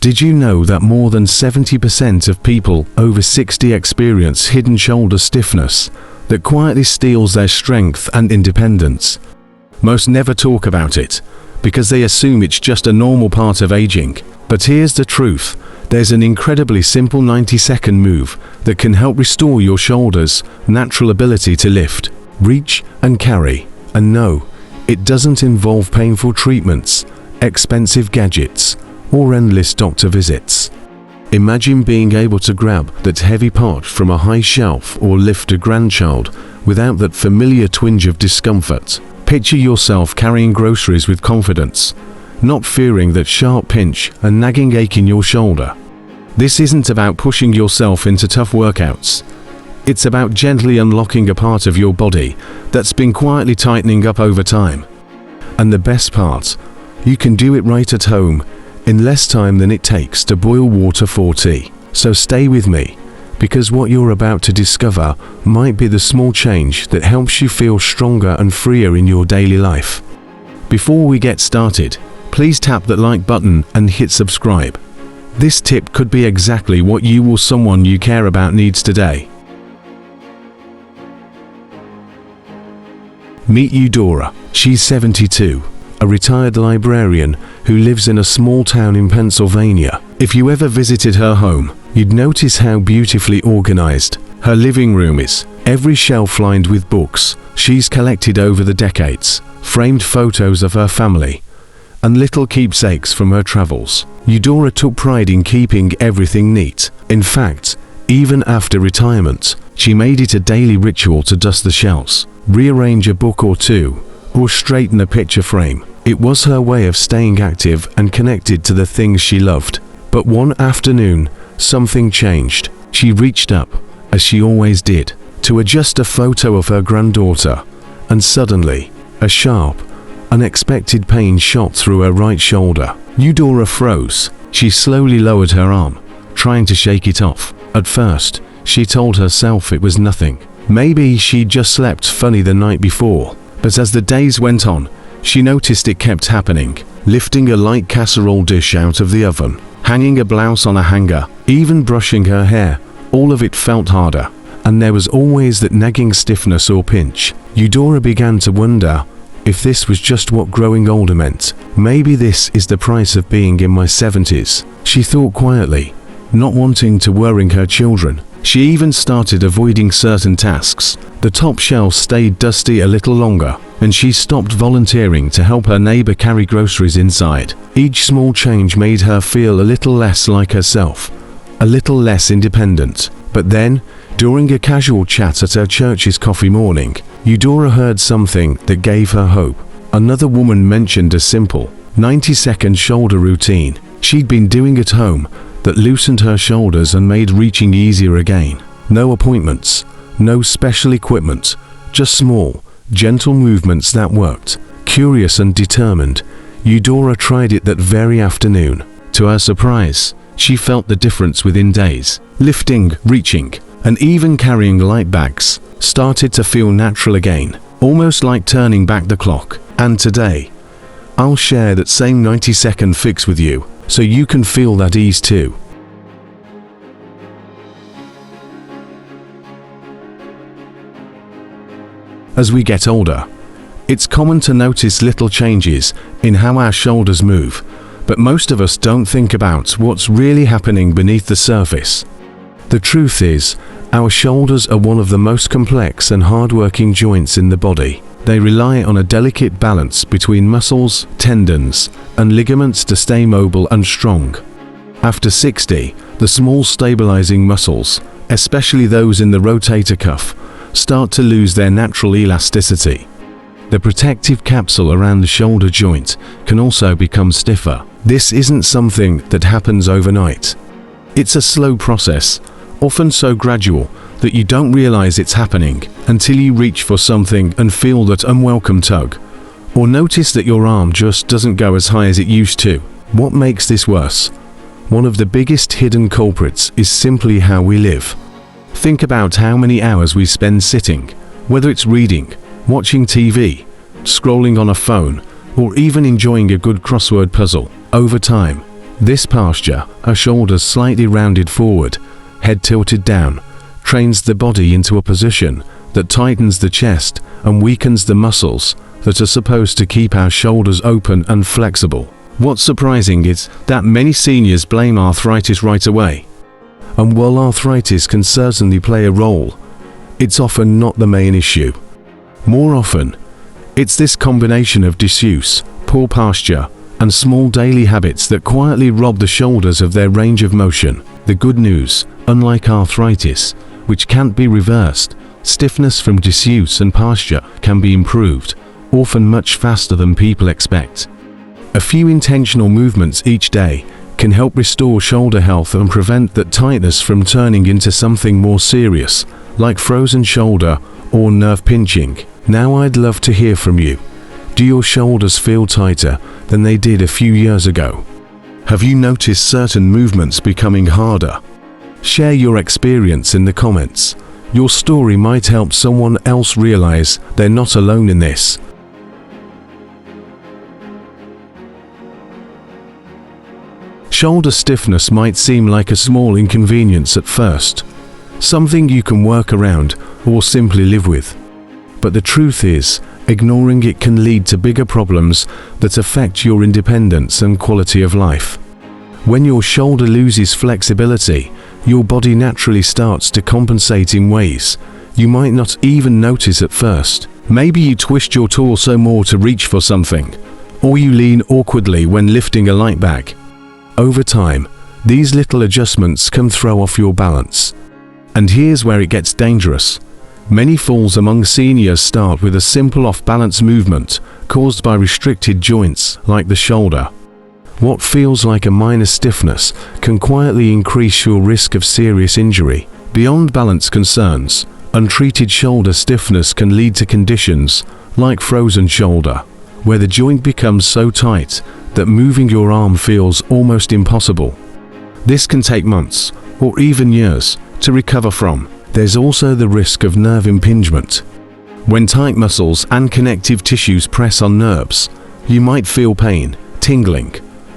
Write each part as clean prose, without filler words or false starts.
Did you know that more than 70% of people over 60 experience hidden shoulder stiffness that quietly steals their strength and independence? Most never talk about it because they assume it's just a normal part of aging. But here's the truth. There's an incredibly simple 90-second move that can help restore your shoulders' natural ability to lift, reach, and carry. And no, it doesn't involve painful treatments, expensive gadgets, or endless doctor visits. Imagine being able to grab that heavy pot from a high shelf or lift a grandchild without that familiar twinge of discomfort. Picture yourself carrying groceries with confidence, not fearing that sharp pinch and nagging ache in your shoulder. This isn't about pushing yourself into tough workouts. It's about gently unlocking a part of your body that's been quietly tightening up over time. And the best part, you can do it right at home in less time than it takes to boil water for tea. So stay with me, because what you're about to discover might be the small change that helps you feel stronger and freer in your daily life. Before we get started, please tap that like button and hit subscribe. This tip could be exactly what you or someone you care about needs today. Meet Eudora. She's 72, a retired librarian who lives in a small town in Pennsylvania. If you ever visited her home, you'd notice how beautifully organized her living room is. Every shelf lined with books she's collected over the decades, framed photos of her family, and little keepsakes from her travels. Eudora took pride in keeping everything neat. In fact, even after retirement, she made it a daily ritual to dust the shelves, rearrange a book or two, or straighten a picture frame. It was her way of staying active and connected to the things she loved. But one afternoon, something changed. She reached up, as she always did, to adjust a photo of her granddaughter, and suddenly, a sharp, unexpected pain shot through her right shoulder. Eudora froze. She slowly lowered her arm, trying to shake it off. At first, she told herself it was nothing. Maybe she'd just slept funny the night before. But as the days went on, she noticed it kept happening. Lifting a light casserole dish out of the oven, hanging a blouse on a hanger, even brushing her hair, all of it felt harder. And there was always that nagging stiffness or pinch. Eudora began to wonder if this was just what growing older meant. Maybe this is the price of being in my 70s, she thought quietly, not wanting to worry her children. She even started avoiding certain tasks. The top shelf stayed dusty a little longer, and she stopped volunteering to help her neighbor carry groceries inside. Each small change made her feel a little less like herself, a little less independent. But then, during a casual chat at her church's coffee morning, Eudora heard something that gave her hope. Another woman mentioned a simple, 90-second shoulder routine she'd been doing at home that loosened her shoulders and made reaching easier again. No appointments, no special equipment, just small, gentle movements that worked. Curious and determined, Eudora tried it that very afternoon. To her surprise, she felt the difference within days. Lifting, reaching, and even carrying light bags started to feel natural again, almost like turning back the clock. And today, I'll share that same 90-second fix with you, so you can feel that ease too. As we get older, it's common to notice little changes in how our shoulders move, but most of us don't think about what's really happening beneath the surface. The truth is, our shoulders are one of the most complex and hard-working joints in the body. They rely on a delicate balance between muscles, tendons, and ligaments to stay mobile and strong. After 60, the small stabilizing muscles, especially those in the rotator cuff, start to lose their natural elasticity. The protective capsule around the shoulder joint can also become stiffer. This isn't something that happens overnight. It's a slow process, often so gradual that you don't realize it's happening until you reach for something and feel that unwelcome tug, or notice that your arm just doesn't go as high as it used to. What makes this worse? One of the biggest hidden culprits is simply how we live. Think about how many hours we spend sitting, whether it's reading, watching TV, scrolling on a phone, or even enjoying a good crossword puzzle. Over time, This posture, our shoulders slightly rounded forward, head tilted down, trains the body into a position that tightens the chest and weakens the muscles that are supposed to keep our shoulders open and flexible. What's surprising is that many seniors blame arthritis right away. And while arthritis can certainly play a role, it's often not the main issue. More often, it's this combination of disuse, poor posture, and small daily habits that quietly rob the shoulders of their range of motion. The good news, unlike arthritis, which can't be reversed, stiffness from disuse and posture can be improved, often much faster than people expect. A few intentional movements each day can help restore shoulder health and prevent that tightness from turning into something more serious, like frozen shoulder or nerve pinching. Now I'd love to hear from you. Do your shoulders feel tighter than they did a few years ago? Have you noticed certain movements becoming harder? Share your experience in the comments. Your story might help someone else realize they're not alone in this. Shoulder stiffness might seem like a small inconvenience at first, something you can work around or simply live with. But the truth is, ignoring it can lead to bigger problems that affect your independence and quality of life. When your shoulder loses flexibility, your body naturally starts to compensate in ways you might not even notice at first. Maybe you twist your torso more to reach for something, or you lean awkwardly when lifting a light bag. Over time, these little adjustments can throw off your balance. And here's where it gets dangerous. Many falls among seniors start with a simple off-balance movement caused by restricted joints like the shoulder. What feels like a minor stiffness can quietly increase your risk of serious injury. Beyond balance concerns, untreated shoulder stiffness can lead to conditions like frozen shoulder, where the joint becomes so tight that moving your arm feels almost impossible. This can take months or even years to recover from. There's also the risk of nerve impingement. When tight muscles and connective tissues press on nerves, you might feel pain, tingling,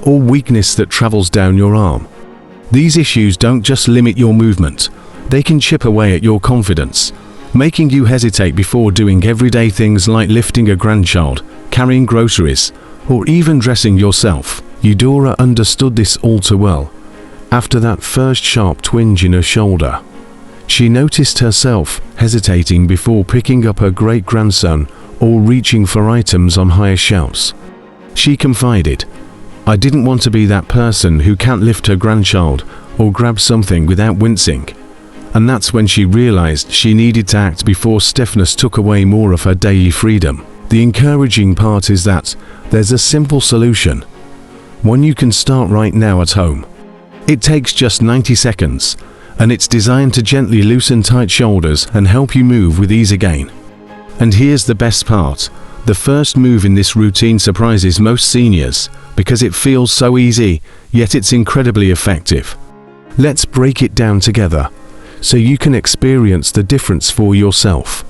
or weakness that travels down your arm. These issues don't just limit your movement, they can chip away at your confidence, making you hesitate before doing everyday things like lifting a grandchild, carrying groceries, or even dressing yourself. Eudora understood this all too well. After that first sharp twinge in her shoulder, she noticed herself hesitating before picking up her great-grandson or reaching for items on higher shelves. She confided, "I didn't want to be that person who can't lift her grandchild or grab something without wincing." And that's when she realized she needed to act before stiffness took away more of her daily freedom. The encouraging part is that there's a simple solution, one you can start right now at home. It takes just 90 seconds, and it's designed to gently loosen tight shoulders and help you move with ease again. And here's the best part. The first move in this routine surprises most seniors because it feels so easy, yet it's incredibly effective. Let's break it down together so you can experience the difference for yourself.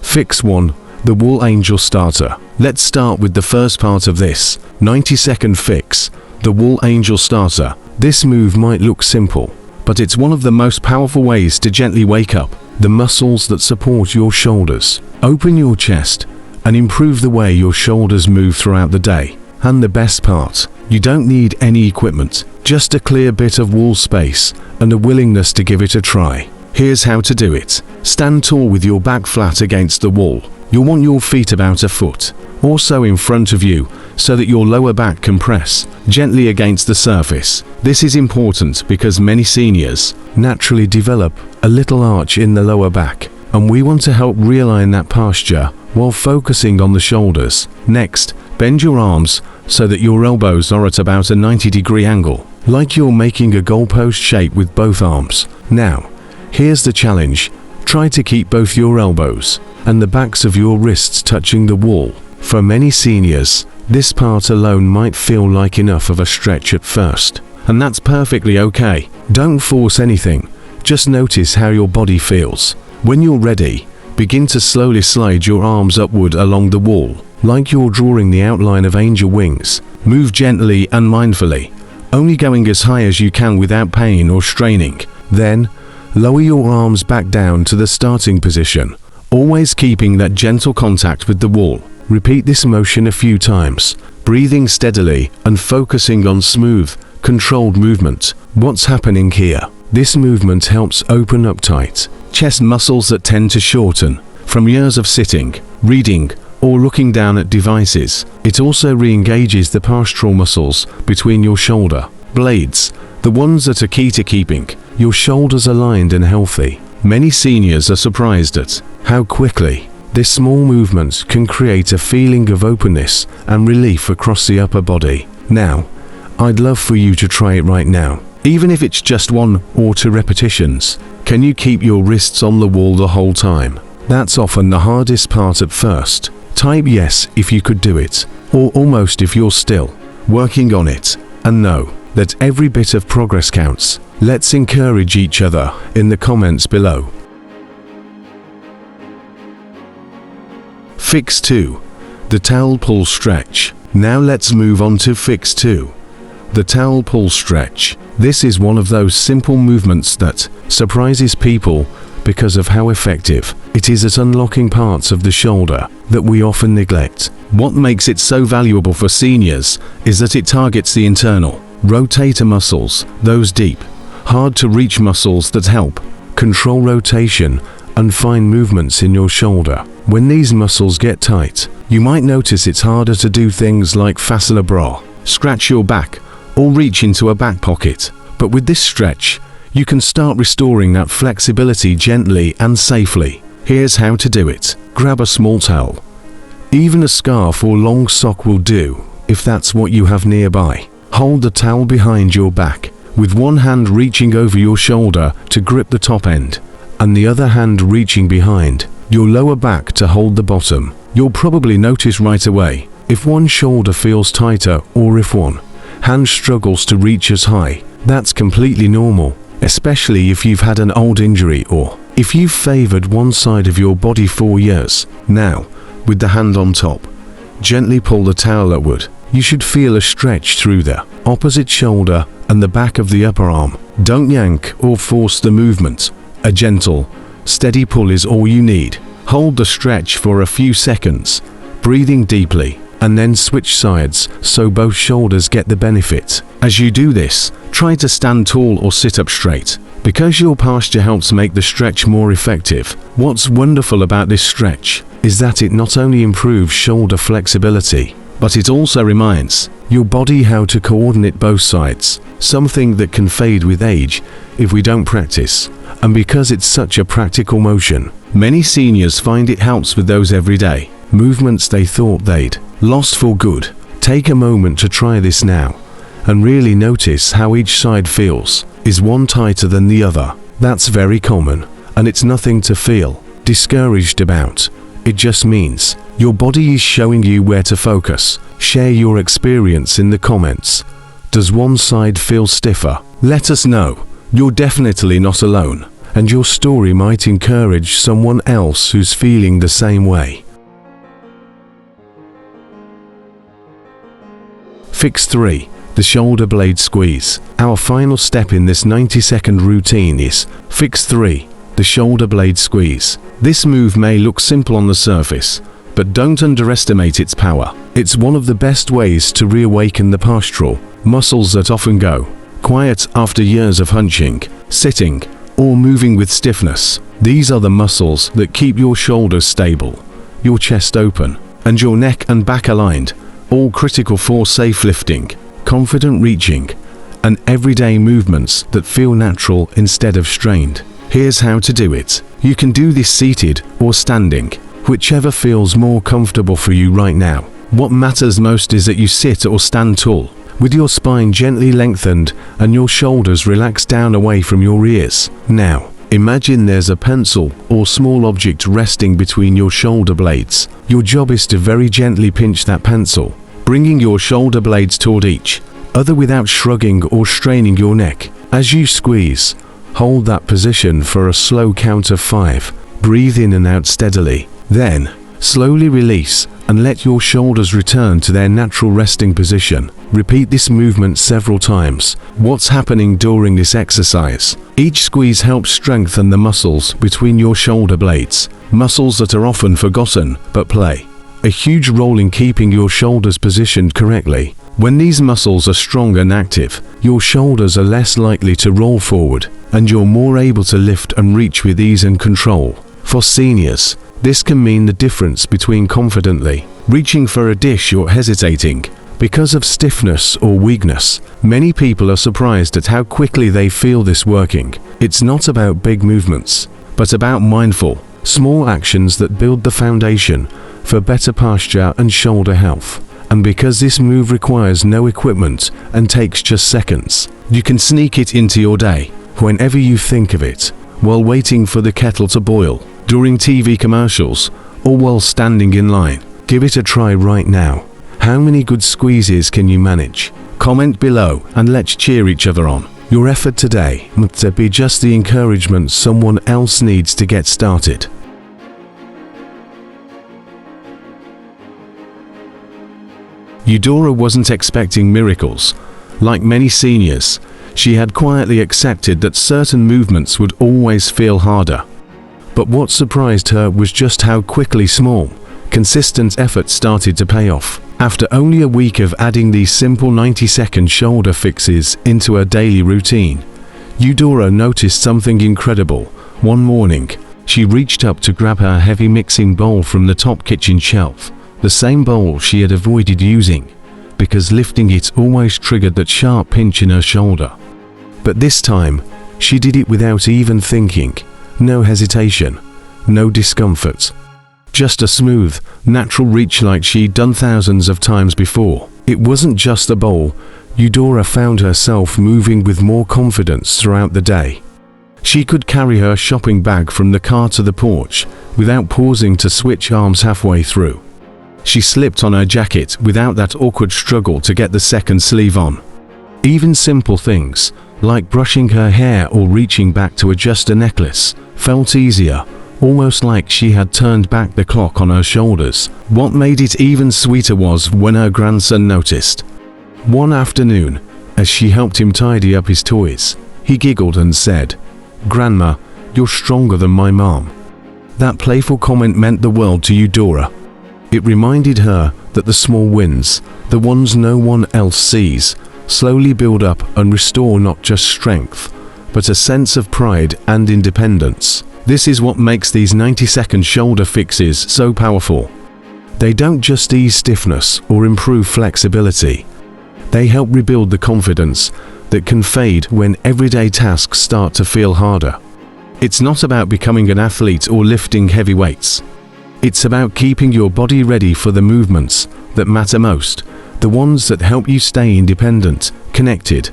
Fix 1. The Wall Angel Starter. Let's start with the first part of this 90-second fix. The Wall Angel Starter. This move might look simple, but it's one of the most powerful ways to gently wake up the muscles that support your shoulders, open your chest, and improve the way your shoulders move throughout the day. And the best part, you don't need any equipment, just a clear bit of wall space and a willingness to give it a try. Here's how to do it. Stand tall with your back flat against the wall. You'll want your feet about a foot or so in front of you so that your lower back can press gently against the surface. This is important because many seniors naturally develop a little arch in the lower back, and we want to help realign that posture while focusing on the shoulders. Next, bend your arms so that your elbows are at about a 90-degree angle, like you're making a goalpost shape with both arms. Now, here's the challenge. Try to keep both your elbows and the backs of your wrists touching the wall. For many seniors, this part alone might feel like enough of a stretch at first, and that's perfectly okay. Don't force anything, just notice how your body feels. When you're ready, Begin to slowly slide your arms upward along the wall, like you're drawing the outline of angel wings. Move gently and mindfully, only going as high as you can without pain or straining. Then, lower your arms back down to the starting position, always keeping that gentle contact with the wall. Repeat this motion a few times, breathing steadily and focusing on smooth, controlled movement. What's happening here? This movement helps open up tight chest muscles that tend to shorten from years of sitting, reading, or looking down at devices. It also re-engages the postural muscles between your shoulder blades, the ones that are key to keeping your shoulders aligned and healthy. Many seniors are surprised at how quickly this small movement can create a feeling of openness and relief across the upper body. Now, I'd love for you to try it right now. Even if it's just 1 or 2 repetitions, can you keep your wrists on the wall the whole time? That's often the hardest part at first. Type yes if you could do it, or almost if you're still working on it, and know that every bit of progress counts. Let's encourage each other in the comments below. Fix 2. The towel pull stretch. Now let's move on to Fix 2. The towel pull stretch. This is one of those simple movements that surprises people because of how effective it is at unlocking parts of the shoulder that we often neglect. What makes it so valuable for seniors is that it targets the internal rotator muscles, those deep, hard-to-reach muscles that help control rotation and fine movements in your shoulder. When these muscles get tight, you might notice it's harder to do things like fasten a bra, scratch your back, or reach into a back pocket. But with this stretch, you can start restoring that flexibility gently and safely. Here's how to do it. Grab a small towel. Even a scarf or long sock will do, if that's what you have nearby. Hold the towel behind your back, with one hand reaching over your shoulder to grip the top end, and the other hand reaching behind your lower back to hold the bottom. You'll probably notice right away if one shoulder feels tighter or if one hand struggles to reach as high. That's completely normal, especially if you've had an old injury or if you've favored one side of your body for years. Now, with the hand on top, gently pull the towel upward. You should feel a stretch through the opposite shoulder and the back of the upper arm. Don't yank or force the movement. A gentle, steady pull is all you need. Hold the stretch for a few seconds, breathing deeply, and then switch sides so both shoulders get the benefit. As you do this, try to stand tall or sit up straight, because your posture helps make the stretch more effective. What's wonderful about this stretch is that it not only improves shoulder flexibility, but it also reminds your body how to coordinate both sides, something that can fade with age if we don't practice. And because it's such a practical motion, many seniors find it helps with those everyday movements they thought they'd lost for good. Take a moment to try this now, and really notice how each side feels. Is one tighter than the other? That's very common, and it's nothing to feel discouraged about. It just means your body is showing you where to focus. Share your experience in the comments. Does one side feel stiffer? Let us know. You're definitely not alone, and your story might encourage someone else who's feeling the same way. Fix 3. The shoulder blade squeeze. Our final step in this 90-second routine is Fix 3. The shoulder blade squeeze. This move may look simple on the surface, but don't underestimate its power. It's one of the best ways to reawaken the postural muscles that often go quiet after years of hunching, sitting, or moving with stiffness. These are the muscles that keep your shoulders stable, your chest open, and your neck and back aligned, all critical for safe lifting, confident reaching, and everyday movements that feel natural instead of strained. Here's how to do it. You can do this seated or standing, whichever feels more comfortable for you right now. What matters most is that you sit or stand tall, with your spine gently lengthened and your shoulders relaxed down away from your ears. Now, imagine there's a pencil or small object resting between your shoulder blades. Your job is to very gently pinch that pencil, bringing your shoulder blades toward each other without shrugging or straining your neck. As you squeeze, hold that position for a slow count of 5. Breathe in and out steadily. Then, slowly release and let your shoulders return to their natural resting position. Repeat this movement several times. What's happening during this exercise? Each squeeze helps strengthen the muscles between your shoulder blades, muscles that are often forgotten but play a huge role in keeping your shoulders positioned correctly. When these muscles are strong and active, your shoulders are less likely to roll forward, and you're more able to lift and reach with ease and control. For seniors, this can mean the difference between confidently reaching for a dish or hesitating because of stiffness or weakness. Many people are surprised at how quickly they feel this working. It's not about big movements, but about mindful, small actions that build the foundation for better posture and shoulder health. And because this move requires no equipment and takes just seconds, you can sneak it into your day whenever you think of it, while waiting for the kettle to boil, during TV commercials, or while standing in line. Give it a try right now. How many good squeezes can you manage? Comment below and let's cheer each other on. Your effort today might be just the encouragement someone else needs to get started. Eudora wasn't expecting miracles. Like many seniors, she had quietly accepted that certain movements would always feel harder. But what surprised her was just how quickly small, consistent effort started to pay off. After only a week of adding these simple 90-second shoulder fixes into her daily routine, Eudora noticed something incredible. One morning, she reached up to grab her heavy mixing bowl from the top kitchen shelf, the same bowl she had avoided using, because lifting it always triggered that sharp pinch in her shoulder. But this time, she did it without even thinking. No hesitation, no discomfort. Just a smooth, natural reach like she'd done thousands of times before. It wasn't just a bowl. Eudora found herself moving with more confidence throughout the day. She could carry her shopping bag from the car to the porch without pausing to switch arms halfway through. She slipped on her jacket without that awkward struggle to get the second sleeve on. Even simple things, like brushing her hair or reaching back to adjust a necklace, felt easier, almost like she had turned back the clock on her shoulders. What made it even sweeter was when her grandson noticed. One afternoon, as she helped him tidy up his toys, he giggled and said, "Grandma, you're stronger than my mom." That playful comment meant the world to Eudora. It reminded her that the small wins, the ones no one else sees, slowly build up and restore not just strength, but a sense of pride and independence. This is what makes these 90-second shoulder fixes so powerful. They don't just ease stiffness or improve flexibility. They help rebuild the confidence that can fade when everyday tasks start to feel harder. It's not about becoming an athlete or lifting heavy weights. It's about keeping your body ready for the movements that matter most, the ones that help you stay independent, connected,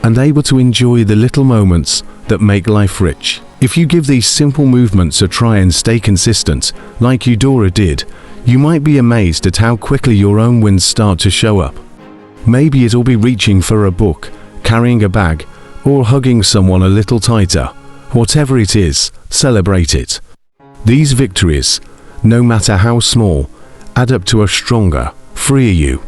and able to enjoy the little moments that make life rich. If you give these simple movements a try and stay consistent, like Eudora did, you might be amazed at how quickly your own wins start to show up. Maybe it'll be reaching for a book, carrying a bag, or hugging someone a little tighter. Whatever it is, celebrate it. These victories, no matter how small, add up to a stronger, freer you.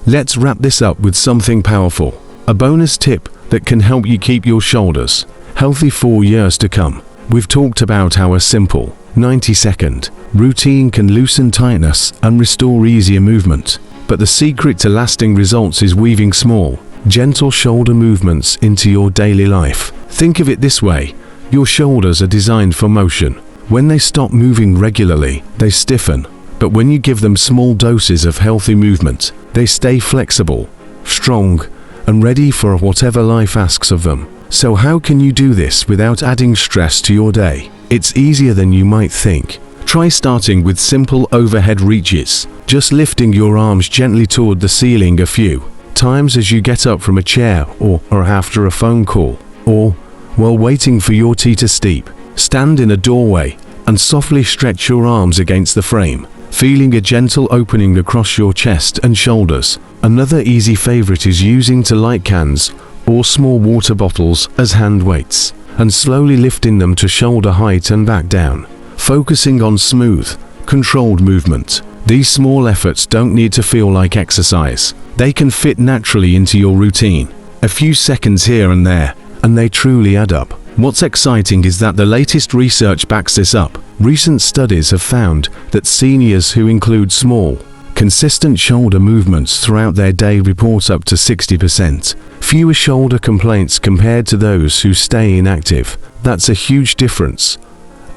Let's wrap this up with something powerful, a bonus tip that can help you keep your shoulders healthy for years to come. We've talked about how a simple, 90-second routine can loosen tightness and restore easier movement. But the secret to lasting results is weaving small, gentle shoulder movements into your daily life. Think of it this way: your shoulders are designed for motion. When they stop moving regularly, they stiffen. But when you give them small doses of healthy movement, they stay flexible, strong, and ready for whatever life asks of them. So how can you do this without adding stress to your day? It's easier than you might think. Try starting with simple overhead reaches, just lifting your arms gently toward the ceiling a few times as you get up from a chair or after a phone call, or while waiting for your tea to steep. Stand in a doorway and softly stretch your arms against the frame, feeling a gentle opening across your chest and shoulders. Another easy favorite is using to light cans or small water bottles as hand weights, and slowly lifting them to shoulder height and back down, focusing on smooth, controlled movement. These small efforts don't need to feel like exercise. They can fit naturally into your routine. A few seconds here and there, and they truly add up. What's exciting is that the latest research backs this up. Recent studies have found that seniors who include small, consistent shoulder movements throughout their day report up to 60% fewer shoulder complaints compared to those who stay inactive. That's a huge difference,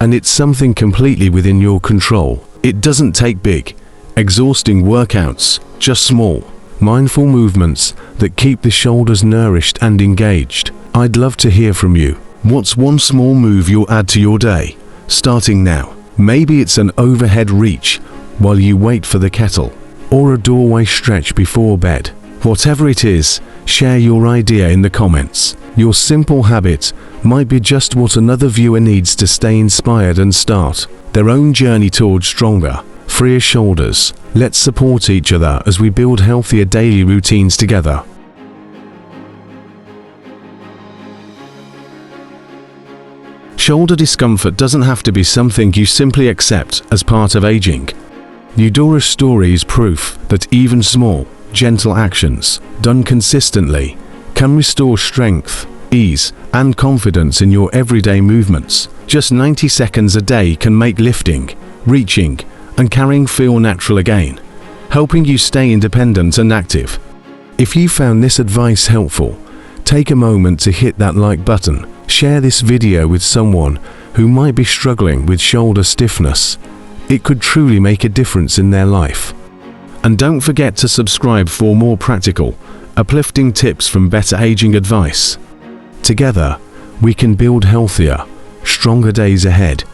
and it's something completely within your control. It doesn't take big, exhausting workouts, just small, mindful movements that keep the shoulders nourished and engaged. I'd love to hear from you. What's one small move you'll add to your day, starting now? Maybe it's an overhead reach while you wait for the kettle, or a doorway stretch before bed. Whatever it is, share your idea in the comments. Your simple habit might be just what another viewer needs to stay inspired and start their own journey towards stronger, freer shoulders. Let's support each other as we build healthier daily routines together. Shoulder discomfort doesn't have to be something you simply accept as part of aging. Eudora's story is proof that even small, gentle actions, done consistently, can restore strength, ease, and confidence in your everyday movements. Just 90 seconds a day can make lifting, reaching, and carrying feel natural again, helping you stay independent and active. If you found this advice helpful, take a moment to hit that like button. Share this video with someone who might be struggling with shoulder stiffness. It could truly make a difference in their life. And don't forget to subscribe for more practical, uplifting tips from Better Aging Advice. Together, we can build healthier, stronger days ahead.